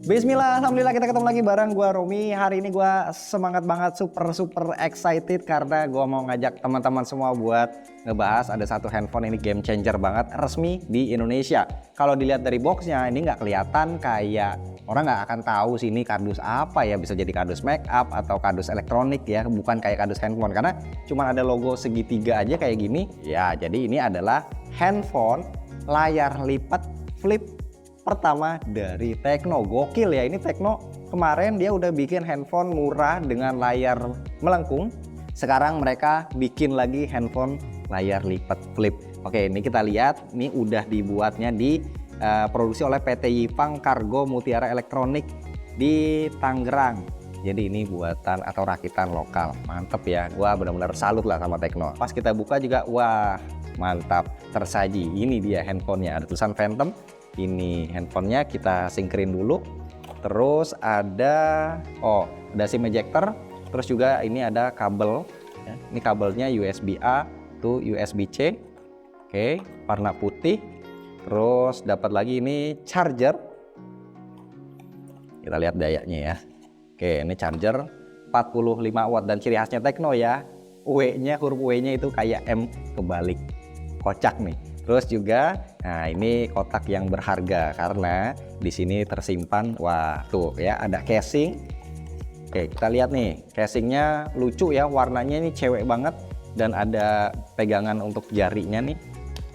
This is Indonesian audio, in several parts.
Bismillah, alhamdulillah kita ketemu lagi bareng gua Romi. Hari ini gua semangat banget, super excited karena gua mau ngajak teman-teman semua buat ngebahas ada satu handphone ini game changer banget resmi di Indonesia. Kalau dilihat dari boxnya ini nggak kelihatan kayak orang nggak akan tahu sih ini kardus apa ya, bisa jadi kardus make up atau kardus elektronik ya, bukan kayak kardus handphone karena cuma ada logo segitiga aja kayak gini. Ya, jadi ini adalah handphone layar lipat flip pertama dari Tecno. Gokil ya, ini Tecno kemarin dia udah bikin handphone murah dengan layar melengkung. Sekarang mereka bikin lagi handphone layar lipat flip. Oke, ini kita lihat, ini udah dibuatnya di produksi oleh PT Yifang Cargo Mutiara Elektronik di Tangerang. Jadi ini buatan atau rakitan lokal. Mantep ya, gua benar-benar salut lah sama Tecno. Pas kita buka juga, wah mantap, tersaji. Ini dia handphonenya, ada tulisan Phantom. Ini handphonenya kita singkirin dulu. Terus ada SIM ejector. Terus juga ini ada kabel ya. Ini kabelnya USB A to USB C. Oke, warna putih. Terus dapat lagi ini charger. Kita lihat dayanya ya. Oke, ini charger 45 watt dan ciri khasnya Tecno ya. W-nya, huruf W-nya itu kayak M kebalik. Kocak nih. Terus juga, nah ini kotak yang berharga karena di sini tersimpan, wah tuh ya ada casing. Oke, kita lihat nih, casingnya lucu ya, warnanya ini cewek banget dan ada pegangan untuk jarinya nih,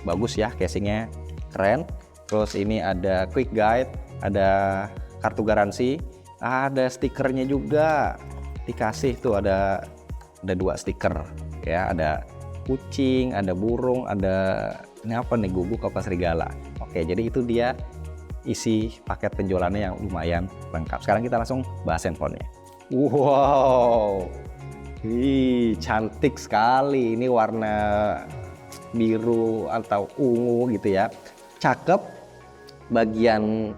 bagus ya, casingnya keren. Terus ini ada quick guide, ada kartu garansi, ada stikernya juga dikasih tuh, ada 2 stiker ya, ada kucing, ada burung, ada ini apa nih, guguk apa serigala. Oke, jadi itu dia isi paket penjualannya yang lumayan lengkap. Sekarang kita langsung bahas handphonenya. Wow, cantik sekali. Ini warna biru atau ungu gitu ya, cakep. Bagian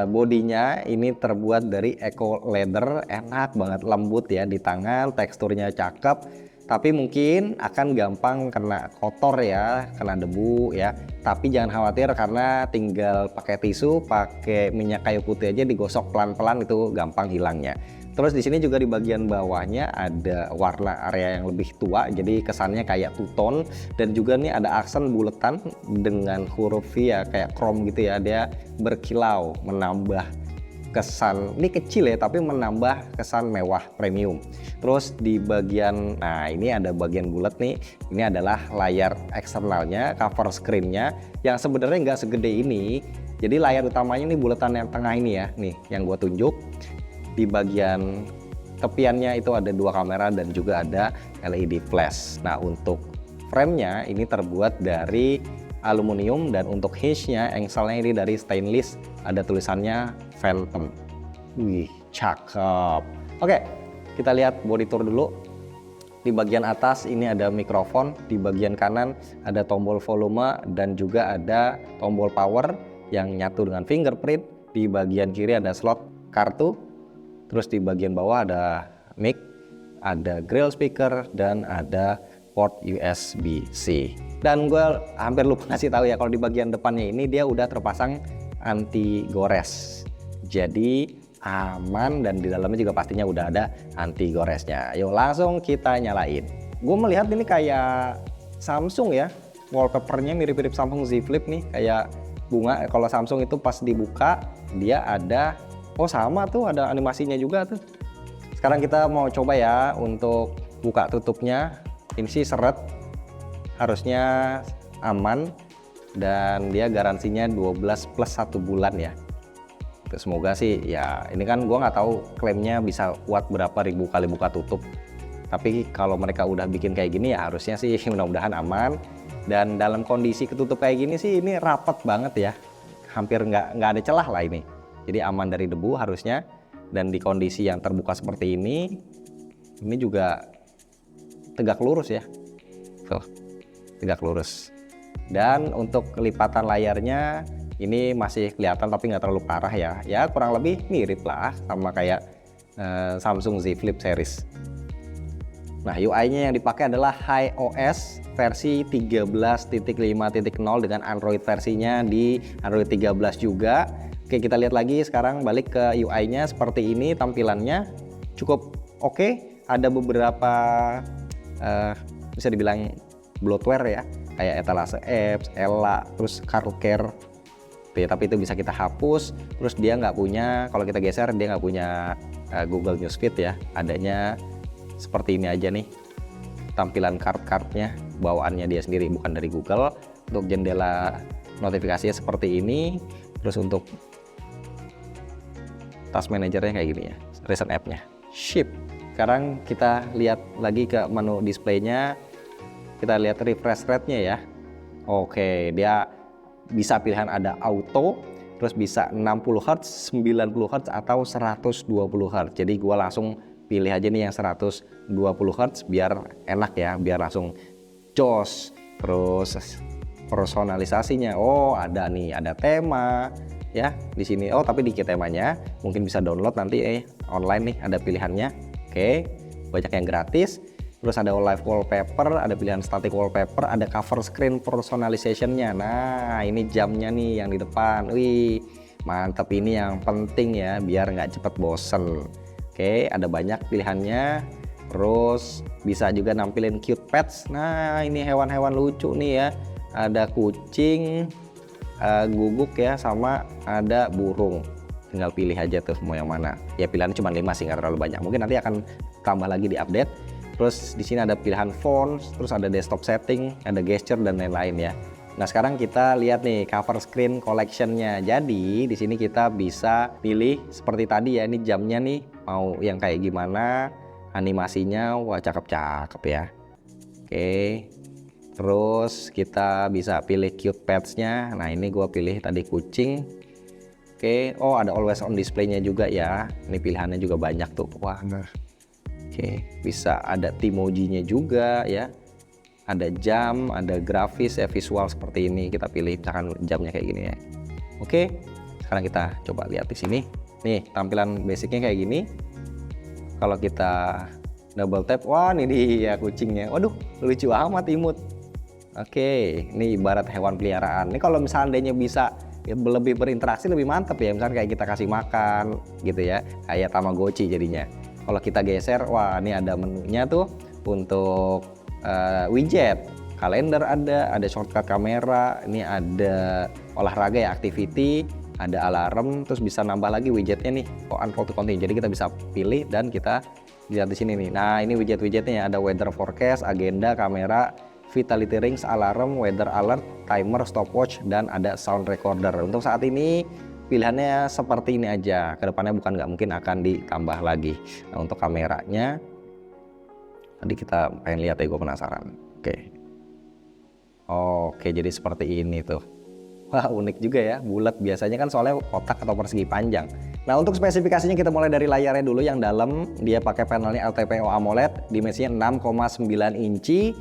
bodinya ini terbuat dari eco leather, enak banget, lembut ya di tangan, teksturnya cakep. Tapi mungkin akan gampang kena kotor ya, kena debu ya. Tapi jangan khawatir karena tinggal pakai tisu, pakai minyak kayu putih aja digosok pelan-pelan itu gampang hilangnya. Terus di sini juga di bagian bawahnya ada warna area yang lebih tua, jadi kesannya kayak two-tone. Dan juga nih ada aksen buletan dengan huruf V ya, kayak chrome gitu ya, dia berkilau, menambah kesan, ini kecil ya tapi menambah kesan mewah premium. Terus di bagian, nah ini ada bagian bulat nih, ini adalah layar eksternalnya, cover screen-nya yang sebenarnya nggak segede ini. Jadi layar utamanya ini bulatan yang tengah ini ya, nih yang gue tunjuk. Di bagian tepiannya itu ada 2 kamera dan juga ada LED flash. Nah untuk frame-nya ini terbuat dari aluminium dan untuk hinge-nya, engselnya ini dari stainless, ada tulisannya Phantom. Wih, cakep. Oke, kita lihat body tour dulu. Di bagian atas ini ada mikrofon, di bagian kanan ada tombol volume dan juga ada tombol power yang nyatu dengan fingerprint. Di bagian kiri ada slot kartu. Terus di bagian bawah ada mic, ada grill speaker dan ada port USB-C. Dan gue hampir lupa ngasih tahu ya, kalau di bagian depannya ini dia udah terpasang anti gores. Jadi aman dan di dalamnya juga pastinya udah ada anti goresnya. Yuk langsung kita nyalain. Gue melihat ini kayak Samsung ya, wallpapernya mirip-mirip Samsung Z Flip nih, kayak bunga. Kalau Samsung itu pas dibuka dia ada, sama tuh ada animasinya juga tuh. Sekarang kita mau coba ya untuk buka tutupnya. Ini sih seret, harusnya aman dan dia garansinya 12 plus 1 bulan ya. Semoga sih ya, ini kan gua nggak tahu klaimnya bisa kuat berapa ribu kali buka tutup. Tapi kalau mereka udah bikin kayak gini ya harusnya sih mudah-mudahan aman. Dan dalam kondisi ketutup kayak gini sih ini rapat banget ya, hampir nggak ada celah lah ini. Jadi aman dari debu harusnya. Dan di kondisi yang terbuka seperti ini juga tegak lurus ya, tuh, tegak lurus. Dan untuk kelipatan layarnya ini masih kelihatan tapi nggak terlalu parah ya, kurang lebih mirip lah sama kayak Samsung Z Flip series. Nah UI-nya yang dipakai adalah HiOS versi 13.5.0 dengan Android versinya di Android 13 juga. Oke, kita lihat lagi sekarang, balik ke UI-nya seperti ini tampilannya. Cukup oke. Ada beberapa bisa dibilang bloatware ya, kayak etalase apps, Ella, terus CarCare. Tapi itu bisa kita hapus. Terus dia nggak punya, kalau kita geser dia nggak punya Google Newsfeed ya. Adanya seperti ini aja nih, tampilan card-cardnya, bawaannya dia sendiri, bukan dari Google. Untuk jendela notifikasinya seperti ini. Terus untuk task manajernya kayak gini ya, recent app-nya. Ship. Sekarang kita lihat lagi ke menu displaynya. Kita lihat refresh rate-nya ya. Oke, dia bisa pilihan ada auto, terus bisa 60 Hz, 90 Hz atau 120 Hz. Jadi gua langsung pilih aja nih yang 120 Hz biar enak ya, biar langsung jos. Terus personalisasinya, oh ada nih, ada tema ya di sini. Oh, tapi dikit temanya, mungkin bisa download nanti online nih, ada pilihannya. Oke, banyak yang gratis. Terus ada live wallpaper, ada pilihan static wallpaper, ada cover screen personalization-nya. Nah, ini jamnya nih yang di depan. Wih, mantap, ini yang penting ya, biar nggak cepet bosen. Oke, ada banyak pilihannya. Terus bisa juga nampilin cute pets. Nah, ini hewan-hewan lucu nih ya. Ada kucing, guguk ya, sama ada burung. Tinggal pilih aja tuh mau yang mana. Ya pilihannya cuma 5 sih, nggak terlalu banyak. Mungkin nanti akan tambah lagi di update. Terus di sini ada pilihan font, terus ada desktop setting, ada gesture dan lain-lain ya. Nah, sekarang kita lihat nih cover screen collection-nya. Jadi di sini kita bisa pilih seperti tadi ya, ini jamnya nih mau yang kayak gimana, animasinya, wah cakep-cakep ya. Oke. Terus kita bisa pilih cute pets-nya. Nah, ini gua pilih tadi kucing. Oke, oh ada always on display-nya juga ya. Ini pilihannya juga banyak tuh. Wah. Oke, bisa ada Timoji-nya juga ya. Ada jam, ada grafis ya, visual seperti ini. Kita pilih misalkan jamnya kayak gini ya. Oke, sekarang kita coba lihat di sini. Nih, tampilan basicnya kayak gini. Kalau kita double tap, wah ini dia kucingnya. Waduh, lucu amat imut. Oke, ini ibarat hewan peliharaan. Ini kalau misalnya bisa ya, lebih berinteraksi, lebih mantep ya. Misalnya kayak kita kasih makan gitu ya, kayak Tamagotchi jadinya. Kalau kita geser, wah ini ada menunya tuh untuk widget, kalender ada shortcut kamera, ini ada olahraga ya, activity, ada alarm, terus bisa nambah lagi widgetnya nih, unfold to continue. Jadi kita bisa pilih dan kita lihat di sini nih. Nah, ini widget-widgetnya ya, ada weather forecast, agenda, kamera, vitality rings, alarm, weather alert, timer, stopwatch, dan ada sound recorder. Untuk saat ini pilihannya seperti ini aja. Kedepannya bukan nggak mungkin akan ditambah lagi. Nah, untuk kameranya tadi kita pengen lihat ya, gue penasaran. Oke, jadi seperti ini tuh. Wah, unik juga ya, bulat. Biasanya kan soalnya kotak atau persegi panjang. Nah, untuk spesifikasinya kita mulai dari layarnya dulu. Yang dalam dia pakai panelnya LTPO AMOLED, dimensinya 6,9 inci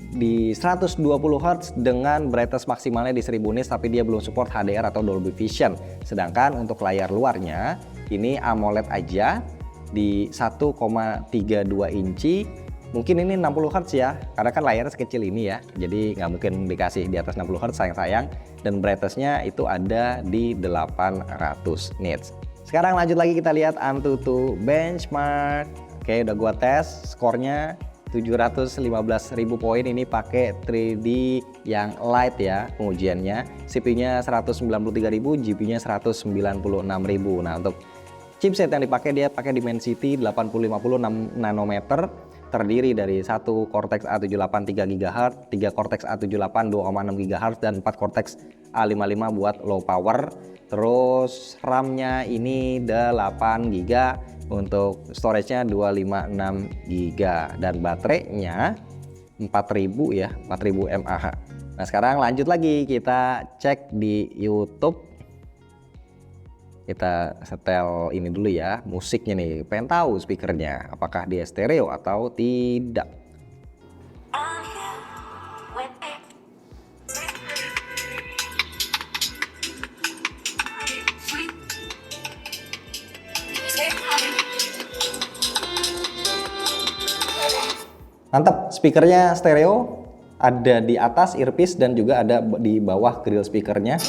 di 120 Hz dengan brightness maksimalnya di 1000 nits, tapi dia belum support HDR atau Dolby Vision. Sedangkan untuk layar luarnya ini AMOLED aja di 1,32 inci. Mungkin ini 60 Hz ya, karena kan layarnya sekecil ini ya, jadi nggak mungkin dikasih di atas 60 Hz, sayang-sayang. Dan brightness-nya itu ada di 800 nits. Sekarang lanjut lagi, kita lihat AnTuTu benchmark. Oke, udah gua tes, skornya 715.000 poin. Ini pakai 3D yang light ya pengujiannya. CPU-nya 193.000, GPU-nya 196.000. Nah, untuk chipset yang dipakai, dia pakai Dimensity 8050 6 nanometer, terdiri dari 1 Cortex A78 3 GHz, 3 Cortex A78 2,6 GHz, dan 4 Cortex A55 buat low power. Terus RAM-nya ini 8 GB, untuk storage-nya 256 GB, dan baterainya 4000 ya, 4000 mAh. Nah, sekarang lanjut lagi, kita cek di YouTube. Kita setel ini dulu ya, musiknya nih. Pengen tahu speakernya apakah dia stereo atau tidak. Mantap, speakernya stereo, ada di atas earpiece dan juga ada di bawah grill speakernya.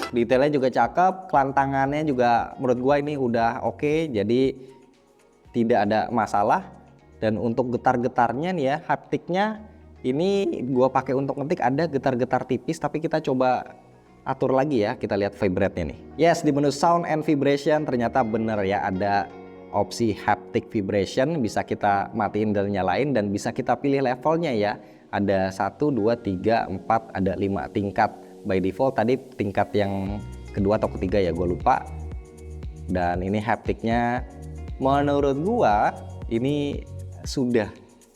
Detailnya juga cakep, kelantangannya juga menurut gua ini udah oke, jadi tidak ada masalah. Dan untuk getar-getarnya nih ya, haptiknya ini gua pakai untuk ngetik ada getar-getar tipis, tapi kita coba atur lagi ya, kita lihat vibrate-nya nih. Yes, di menu sound and vibration ternyata bener ya, ada opsi haptic vibration, bisa kita matiin dan nyalain, dan bisa kita pilih levelnya ya. Ada 1, 2, 3, 4, ada 5 tingkat. By default tadi tingkat yang kedua atau ketiga ya, gue lupa. Dan ini haptiknya menurut gua ini sudah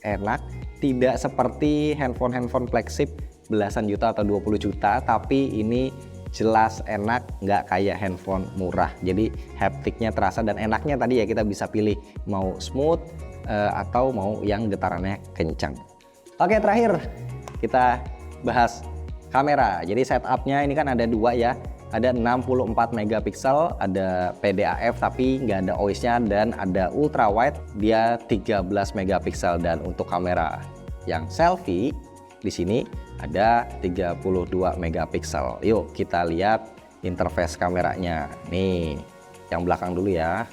enak, tidak seperti handphone flagship belasan juta atau 20 juta, tapi ini jelas enak, nggak kayak handphone murah. Jadi haptiknya terasa dan enaknya tadi ya, kita bisa pilih mau smooth atau mau yang getarannya kencang. Oke, terakhir kita bahas kamera. Jadi setupnya ini kan ada dua ya, ada 64 megapiksel, ada PDAF tapi nggak ada OIS-nya, dan ada ultra wide, dia 13 megapiksel. Dan untuk kamera yang selfie di sini ada 32 megapiksel. Yuk kita lihat interface kameranya. Nih, yang belakang dulu ya.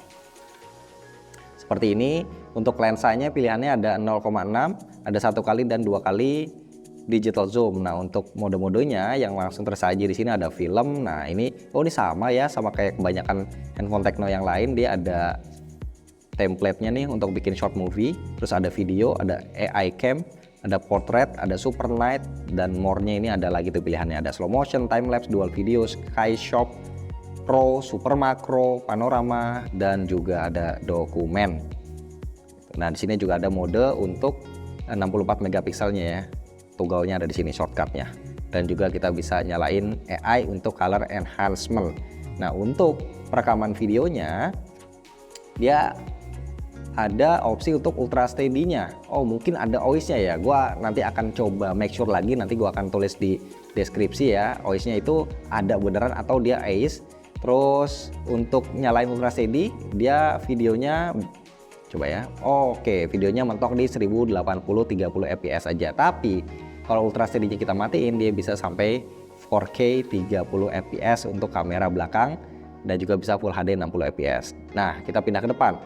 Seperti ini. Untuk lensanya pilihannya ada 0,6, ada 1 kali dan 2 kali digital zoom. Nah, untuk mode-modenya yang langsung tersaji di sini ada film. Nah, ini ini sama ya, sama kayak kebanyakan handphone Tecno yang lain, dia ada template-nya nih untuk bikin short movie, terus ada video, ada AI cam, ada portrait, ada super night, dan more-nya ini ada lagi tuh pilihannya, ada slow motion, time lapse, dual video, sky shot, pro, super makro, panorama, dan juga ada dokumen. Nah, di sini juga ada mode untuk 64 megapikselnya ya. Toggle-nya ada di sini, shortcut-nya. Dan juga kita bisa nyalain AI untuk color enhancement. Nah, untuk perekaman videonya dia ada opsi untuk ultra steady-nya. Oh, mungkin ada OIS-nya ya. Gua nanti akan coba make sure lagi, nanti gua akan tulis di deskripsi ya. OIS-nya itu ada beneran atau dia ACE. Terus untuk nyalain ultra steady, dia videonya coba ya. Oke, videonya mentok di 1080 30 fps aja. Tapi kalau ultra steady-nya kita matiin, dia bisa sampai 4K 30 fps untuk kamera belakang, dan juga bisa Full HD 60 fps. Nah, kita pindah ke depan.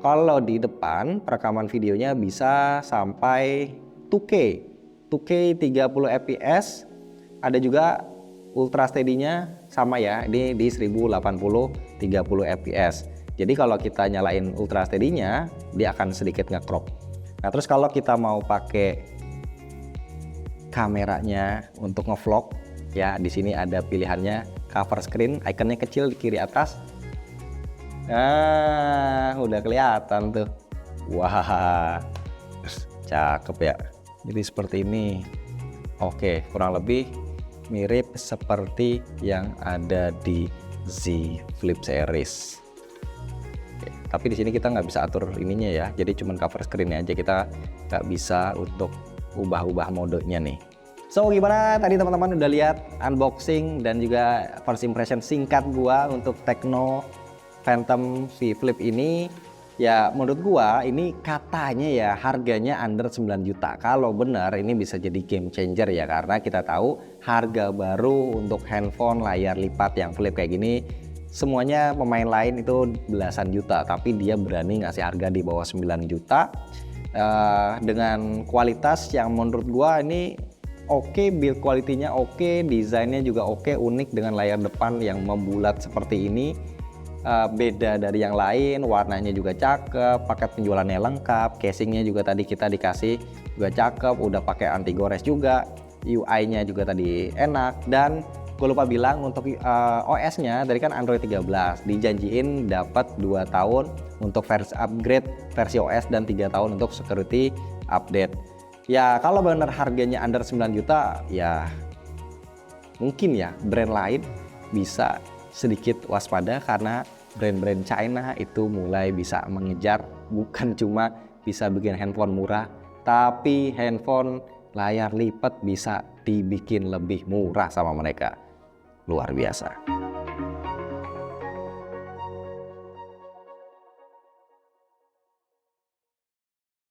Kalau di depan perekaman videonya bisa sampai 2K 30 fps. Ada juga ultra steady-nya sama ya, ini di 1080 30 fps. Jadi kalau kita nyalain ultra steady-nya, dia akan sedikit nge-crop. Nah, terus kalau kita mau pakai kameranya untuk ngevlog, ya di sini ada pilihannya cover screen, ikonnya kecil di kiri atas. Nah, udah kelihatan tuh. Wah, cakep ya. Jadi seperti ini. Oke, kurang lebih mirip seperti yang ada di Z Flip series. Tapi di sini kita nggak bisa atur ininya ya, jadi cuman cover screen-nya aja, kita nggak bisa untuk ubah-ubah modenya nih. So, gimana tadi teman-teman udah lihat unboxing dan juga first impression singkat gua untuk Tecno Phantom V Flip ini. Ya menurut gua ini katanya ya harganya under 9 juta. Kalau benar ini bisa jadi game changer ya, karena kita tahu harga baru untuk handphone layar lipat yang flip kayak gini semuanya pemain lain itu belasan juta, tapi dia berani ngasih harga di bawah 9 juta dengan kualitas yang menurut gua ini oke, build quality-nya oke, desainnya juga oke, unik dengan layar depan yang membulat seperti ini. Beda dari yang lain, warnanya juga cakep, paket penjualannya lengkap, casingnya juga tadi kita dikasih juga cakep, udah pakai anti gores juga, UI-nya juga tadi enak. Dan gue lupa bilang untuk OS-nya dari kan Android 13, dijanjiin dapat 2 tahun untuk versi upgrade versi OS dan 3 tahun untuk security update. Ya kalau benar harganya under 9 juta ya mungkin ya brand lain bisa sedikit waspada, karena brand-brand China itu mulai bisa mengejar, bukan cuma bisa bikin handphone murah, tapi handphone layar lipat bisa dibikin lebih murah sama mereka. Luar biasa.